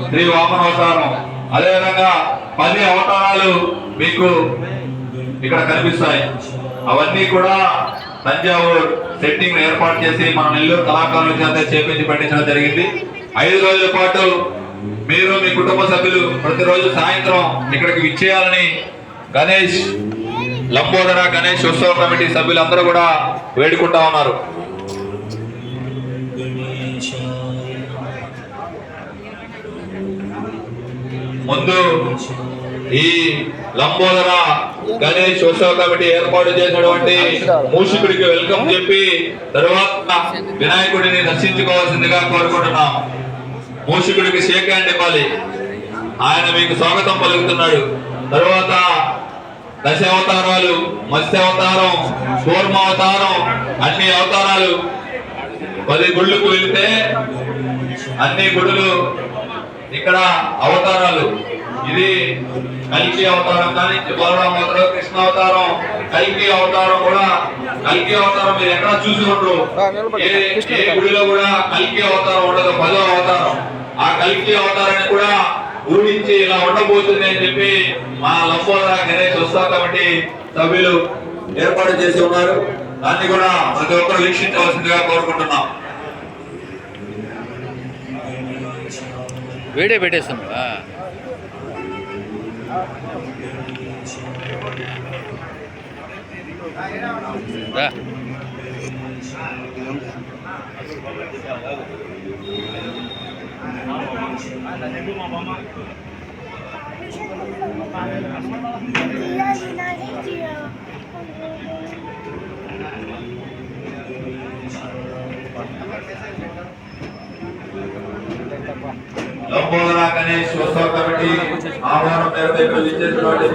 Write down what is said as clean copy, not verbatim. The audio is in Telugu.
శ్రీ వామన అవతారం, అదేవిధంగా 10 అవతారాలు మీకు ఇక్కడ కనిపిస్తాయి. అవన్నీ కూడా తంజావూరు సెట్టింగ్ ఏర్పాటు చేసి మన నెల్లూరు కళాకారుల చేత చేపించి పెట్టించడం జరిగింది. 5 రోజుల పాటు మీరు మీ కుటుంబ సభ్యులు ప్రతిరోజు సాయంత్రం ఇక్కడికి విచ్చేయాలని గణేష్ లంబోదర గణేష్ ఉత్సవ కమిటీ సభ్యులందరూ కూడా వేడుకుంటా ఉన్నారు. ముందు ఈ లంబోదర గణేష్ ఉత్సవ కమిటీ ఏర్పాటు చేసినటువంటి మూషికుడికి వెల్కమ్ చెప్పి తరువాత వినాయకుడిని దర్శించుకోవాల్సిందిగా కోరుకుంటున్నాం. మూషికుడికి షేక్ హ్యాండ్ ఇవ్వాలి, ఆయన మీకు స్వాగతం పలుకుతున్నాడు. తరువాత 10 అవతారాలు, మత్స్య అవతారం, కూర్మ అవతారం, అన్ని అవతారాలు 10 గుళ్ళకు వెళితే అన్ని గుడులు ఇక్కడ అవతారాలు. ఇది కల్కి అవతారం కానీ బలరామ అవతారం, కృష్ణ అవతారం, కల్కి అవతారం కూడా. కల్కి అవతారం మీరు ఎక్కడ చూసి ఉండరు, ఏ గుడిలో కూడా కల్కి అవతారం ఉండదు. 10వ అవతారం. ఆ కల్కి అవతారాన్ని కూడా ఊహించి ఇలా ఉండబోతుంది అని చెప్పి మా లంబోదర గణేష్ ఉత్సవ కమిటీ సభ్యులు ఏర్పాటు చేసి ఉన్నారు. దాన్ని కూడా ప్రతి ఒక్కరు వీక్షించవలసిందిగా కోరుకుంటున్నాం. వీడియో పెట్టేస్తాం. లంబోదర గణేష్ ఉత్సవ కమిటీ ఆహ్వానం మేరకు ఇక్కడ విచ్చేసినటువంటి